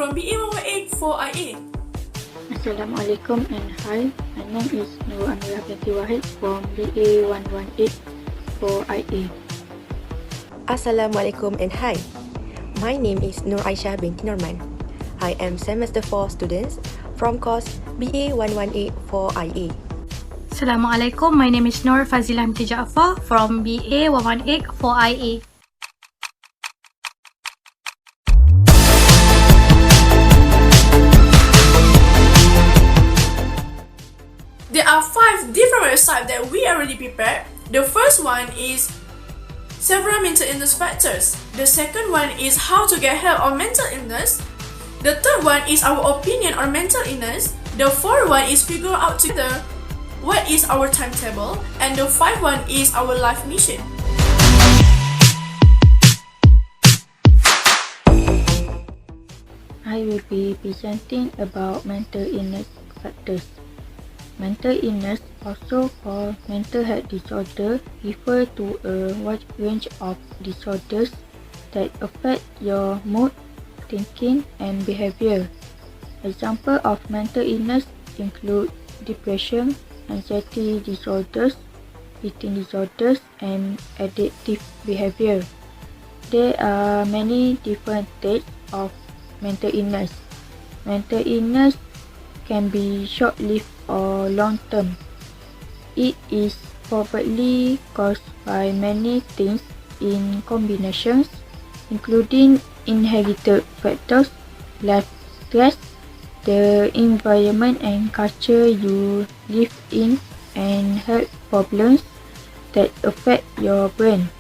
from BA118 for IA. Assalamualaikum and hi, my name is Nur Amirah binti Wahid from BA118 for IA. Assalamualaikum and hi. My name is Nur Aisyah binti Norman. I am semester 4 students from course BA118 for IA. Assalamualaikum, my name is Nur Fazilah binti Jaafar from BA118 for IA. There are 5 different websites that we already prepared. The first one is several mental illness factors. The second one is how to get help on mental illness. The third one is our opinion on mental illness. The fourth one is figure out together what is our timetable. And the fifth one is our life mission. I will be presenting about mental illness factors. Mental illness, also called mental health disorder, refer to a wide range of disorders that affect your mood, thinking, and behavior. Examples of mental illness include depression, anxiety disorders, eating disorders, and addictive behavior. There are many different types of mental illness. Mental illness can be short-lived or long-term. It is probably caused by many things in combinations, including inherited factors, life stress, the environment and culture you live in, and health problems that affect your brain.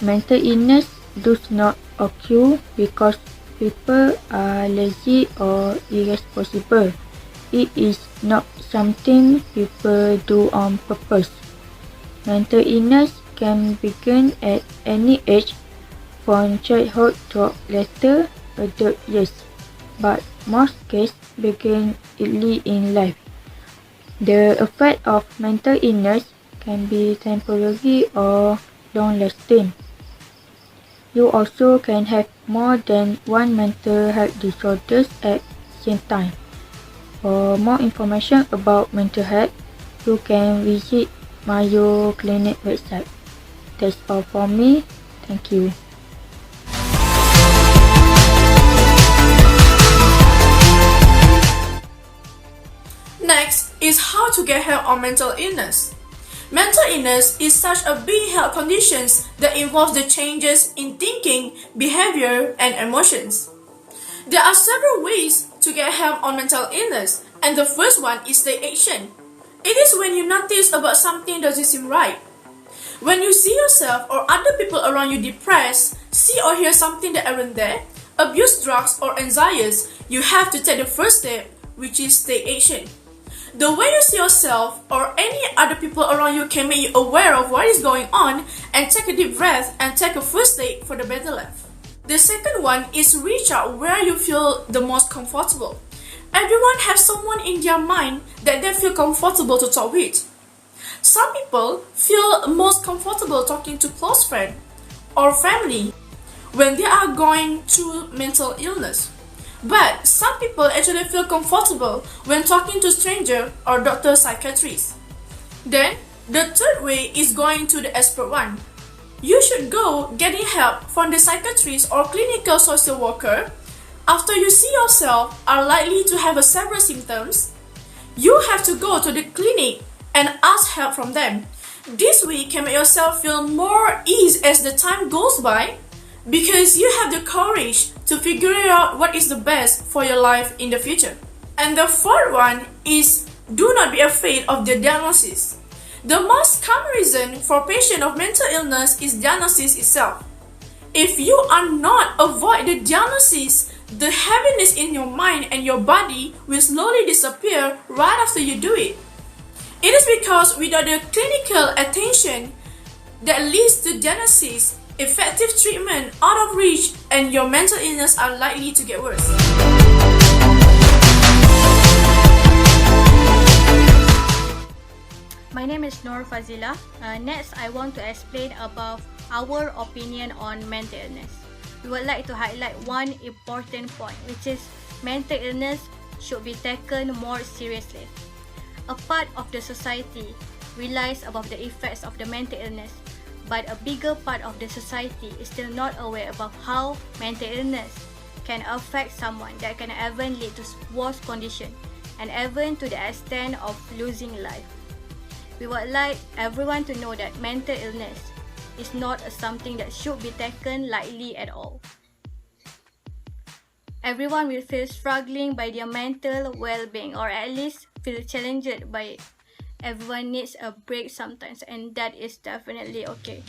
Mental illness does not occur because people are lazy or irresponsible. It is not something people do on purpose. Mental illness can begin at any age, from childhood to later adult years, but most cases begin early in life. The effect of mental illness can be temporary or long-lasting. You also can have more than one mental health disorders at the same time. For more information about mental health, you can visit Mayo Clinic website. That's all from me. Thank you. Next is how to get help on mental illness. Mental illness is such a big health condition that involves the changes in thinking, behavior, and emotions. There are several ways to get help on mental illness, and the first one is take action. It is when you notice about something doesn't seem right. When you see yourself or other people around you depressed, see or hear something that aren't there, abuse drugs or anxieties, you have to take the first step, which is take action. The way you see yourself or any other people around you can make you aware of what is going on and take a deep breath and take a first step for the better life. The second one is reach out where you feel the most comfortable. Everyone has someone in their mind that they feel comfortable to talk with. Some people feel most comfortable talking to close friends or family when they are going through mental illness. But some people actually feel comfortable when talking to strangers or doctor psychiatrists. Then, the third way is going to the expert one. You should go getting help from the psychiatrist or clinical social worker. After you see yourself are likely to have several symptoms, you have to go to the clinic and ask help from them. This way can make yourself feel more ease as the time goes by, because you have the courage to figure out what is the best for your life in the future. And the fourth one is do not be afraid of the diagnosis. The most common reason for patient of mental illness is diagnosis itself. If you are not avoid the diagnosis, the heaviness in your mind and your body will slowly disappear right after you do it. It is because without the clinical attention that leads to diagnosis, effective treatment out of reach, and your mental illness are likely to get worse. My name is Nur Fazilah. Next, I want to explain about our opinion on mental illness. we would like to highlight one important point, which is mental illness should be taken more seriously. A part of the society relies about the effects of the mental illness, but a bigger part of the society is still not aware about how mental illness can affect someone that can even lead to worse condition and even to the extent of losing life. We would like everyone to know that mental illness is not something that should be taken lightly at all. Everyone will feel struggling by their mental well-being, or at least feel challenged by it. Everyone needs a break sometimes, and that is definitely okay.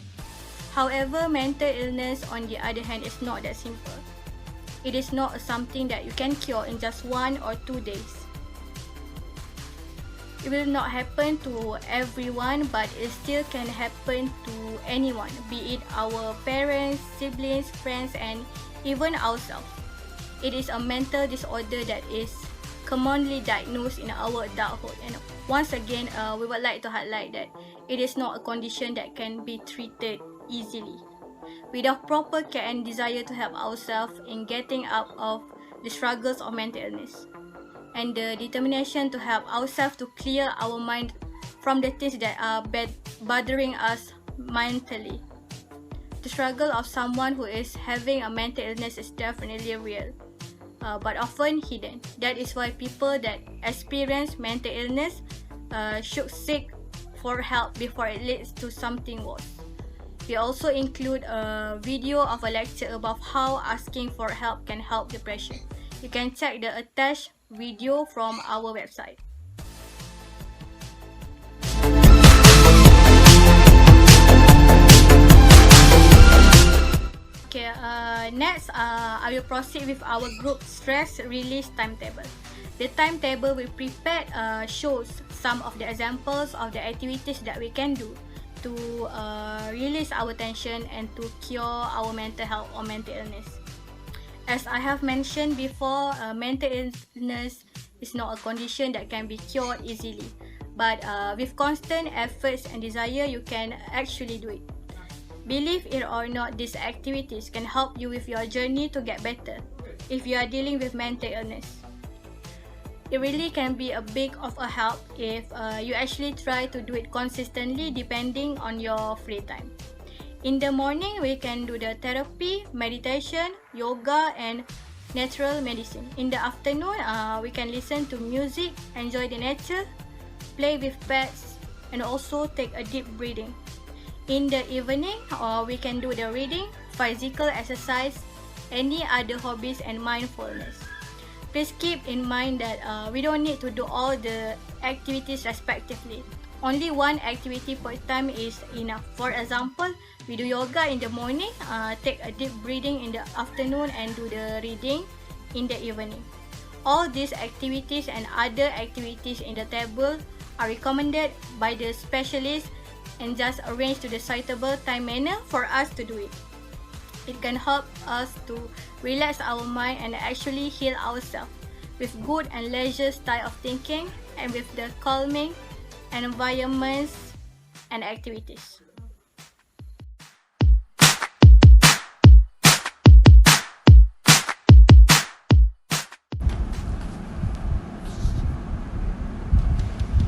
However, mental illness on the other hand is not that simple. It is not something that you can cure in just 1 or 2 days. It will not happen to everyone, but it still can happen to anyone, be it our parents, siblings, friends, and even ourselves. It is a mental disorder that is commonly diagnosed in our adulthood, and once again, we would like to highlight that it is not a condition that can be treated easily. Without proper care and desire to help ourselves in getting out of the struggles of mental illness, and the determination to help ourselves to clear our mind from the things that are bothering us mentally. The struggle of someone who is having a mental illness is definitely real, but often hidden. That is why people that experience mental illness should seek for help before it leads to something worse. We also include a video of a lecture about how asking for help can help depression. You can check the attached video from our website. Okay, next I will proceed with our group stress release timetable. The timetable we prepared shows some of the examples of the activities that we can do to release our tension and to cure our mental health or mental illness. As I have mentioned before, mental illness is not a condition that can be cured easily, but with constant efforts and desire, you can actually do it. Believe it or not, these activities can help you with your journey to get better if you are dealing with mental illness. It really can be a big of a help if you actually try to do it consistently depending on your free time. In the morning, we can do the therapy, meditation, yoga, and natural medicine. In the afternoon, we can listen to music, enjoy the nature, play with pets, and also take a deep breathing. In the evening, we can do the reading, physical exercise, any other hobbies, and mindfulness. Please keep in mind that we don't need to do all the activities respectively. Only one activity per time is enough. For example, we do yoga in the morning, take a deep breathing in the afternoon, and do the reading in the evening. All these activities and other activities in the table are recommended by the specialist and just arranged to the suitable time manner for us to do it. It can help us to relax our mind and actually heal ourselves with good and leisure style of thinking and with the calming environments and activities.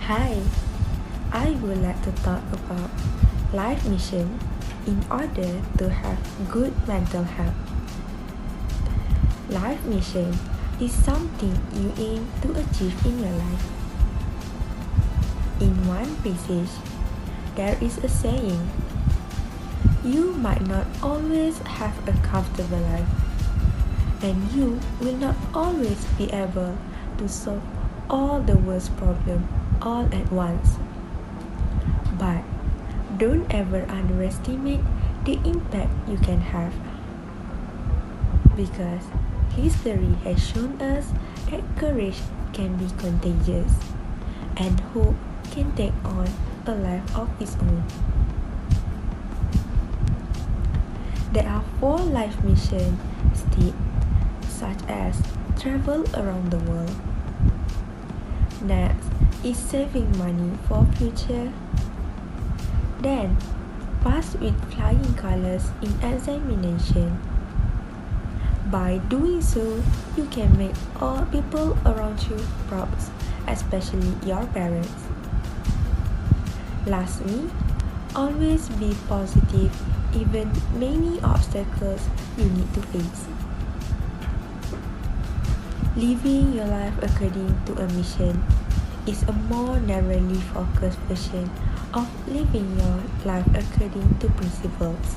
Hi, I would like to talk about life mission in order to have good mental health. Life mission is something you aim to achieve in your life. In one passage, there is a saying, "You might not always have a comfortable life, and you will not always be able to solve all the world's problems all at once. But don't ever underestimate the impact you can have, because history has shown us that courage can be contagious and hope can take on a life of its own." There are 4 life mission stated, such as travel around the world. Next is saving money for future. Then pass with flying colors in examination. By doing so, you can make all people around you proud, especially your parents. Lastly, always be positive, even many obstacles you need to face. Living your life according to a mission is a more narrowly focused version of living your life according to principles.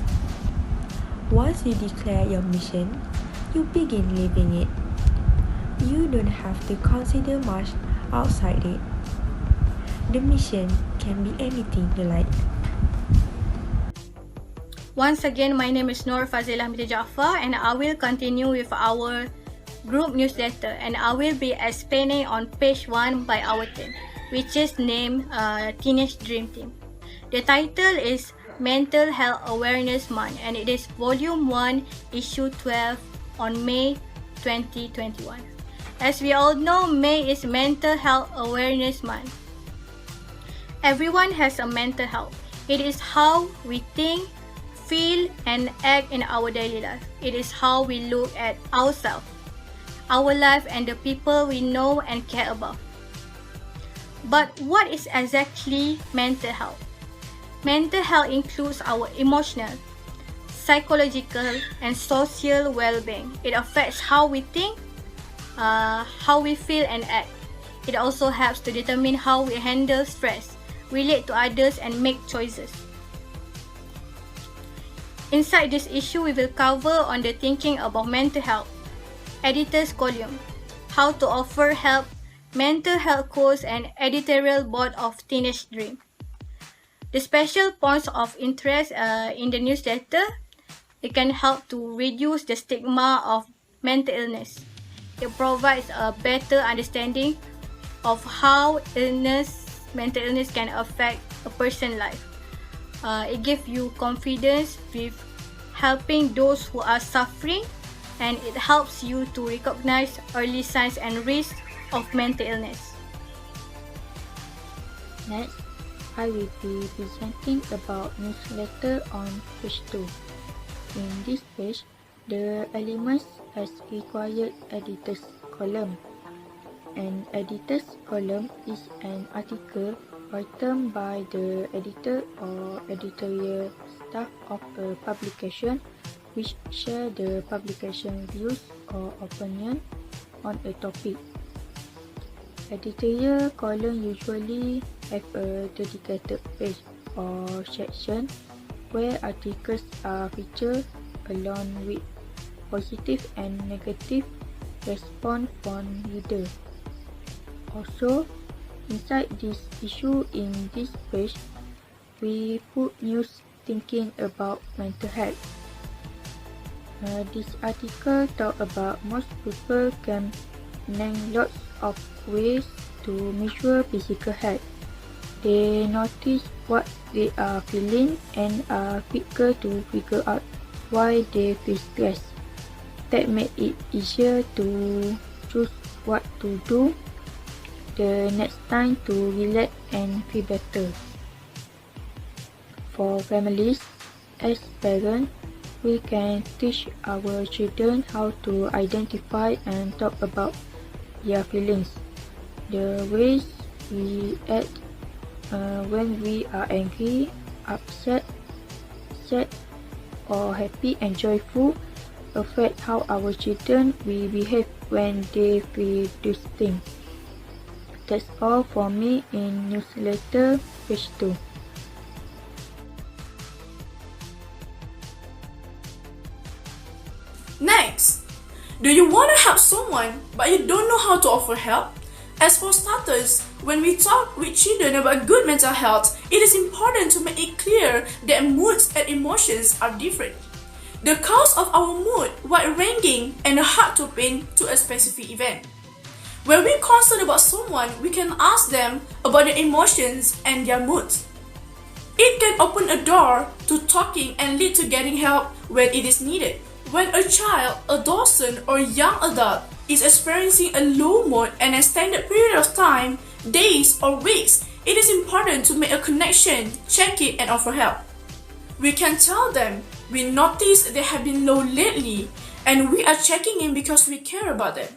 Once you declare your mission, you begin living it. You don't have to consider much outside it. The mission can be anything you like. Once again, my name is Nur Fazilah Mita Jaafar, and I will continue with our group newsletter, and I will be explaining on page 1 by our team, which is named Teenage Dream Team. The title is Mental Health Awareness Month, and it is Volume 1, Issue 12 on May 2021. As we all know, May is Mental Health Awareness Month. Everyone has a mental health. It is how we think, feel, and act in our daily life. It is how we look at ourselves, our life, and the people we know and care about. But what is exactly mental health? Mental health includes our emotional, psychological, and social well-being. It affects how we think, how we feel and act. It also helps to determine how we handle stress, relate to others, and make choices. Inside this issue, we will cover on the thinking about mental health, editor's column, how to offer help, mental health course, and editorial board of Teenage Dream. The special points of interest in the newsletter, it can help to reduce the stigma of mental illness. It provides a better understanding of how mental illness can affect a person's life. It gives you confidence with helping those who are suffering, and it helps you to recognize early signs and risks of mental illness. Next, I will be presenting about newsletter on page 2. In this page, the elements as required editor's column. An editor's column is an article written by the editor or editorial staff of a publication which share the publication views or opinion on a topic. Editorial column usually have a dedicated page or section where articles are featured along with positive and negative response from readers. Also, inside this issue in this page, we put news thinking about mental health. This article talk about most people can name lots of ways to measure physical health. They notice what they are feeling and are quicker to figure out why they feel stressed. That make it easier to choose what to do the next time to relax and feel better. For families, as parents, we can teach our children how to identify and talk about their feelings. The ways we act when we are angry, upset, sad, or happy and joyful affect how our children will behave when they feel these things. That's all for me in newsletter page 2. Next, do you want to help someone but you don't know how to offer help? As for starters, when we talk with children about good mental health, it is important to make it clear that moods and emotions are different. The cause of our mood wide-ranging and hard to pin to a specific event. When we're concerned about someone, we can ask them about their emotions and their moods. It can open a door to talking and lead to getting help when it is needed. When a child, adolescent, or young adult is experiencing a low mood an extended period of time, days or weeks, it is important to make a connection, check it, and offer help. We can tell them, we notice they have been low lately, and we are checking in because we care about them.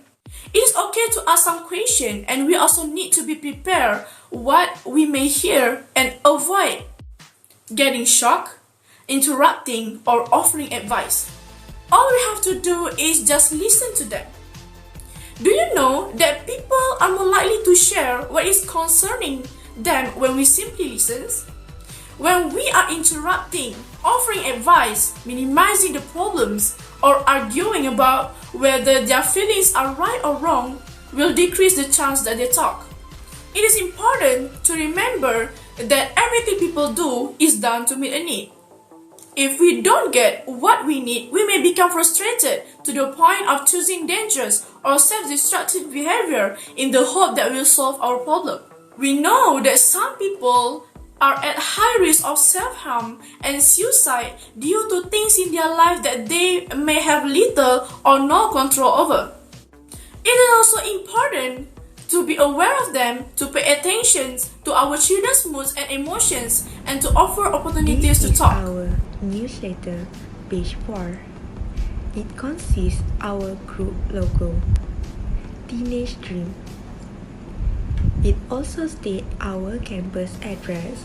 It is okay to ask some questions, and we also need to be prepared what we may hear and avoid getting shocked, interrupting, or offering advice. All we have to do is just listen to them. Do you know that people are more likely to share what is concerning them when we simply listen? When we are interrupting, offering advice, minimizing the problems, or arguing about whether their feelings are right or wrong, will decrease the chance that they talk. It is important to remember that everything people do is done to meet a need. If we don't get what we need, we may become frustrated to the point of choosing dangerous or self-destructive behavior in the hope that will solve our problem. We know that some people are at high risk of self-harm and suicide due to things in their life that they may have little or no control over. It is also important to be aware of them, to pay attention to our children's moods and emotions, and to offer opportunities to talk. This is our newsletter, page 4. It consists our group logo, Teenage Dream. It also states our campus address,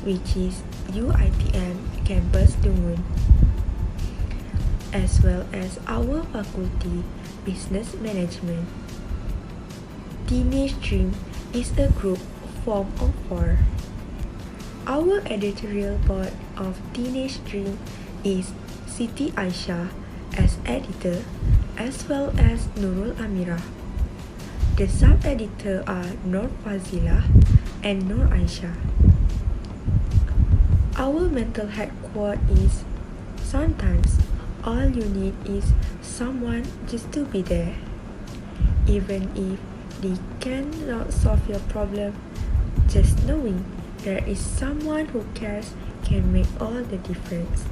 which is UITM Campus Dungun, as well as our faculty, Business Management. Teenage Dream is a group formed of 4. Our editorial board of Teenage Dream is Siti Aisyah as editor, as well as Nurul Amira. The sub-editor are Nur Fazila and Nur Aisyah. Our mental health quote is, sometimes all you need is someone just to be there. Even if they cannot solve your problem, just knowing there is someone who cares can make all the difference.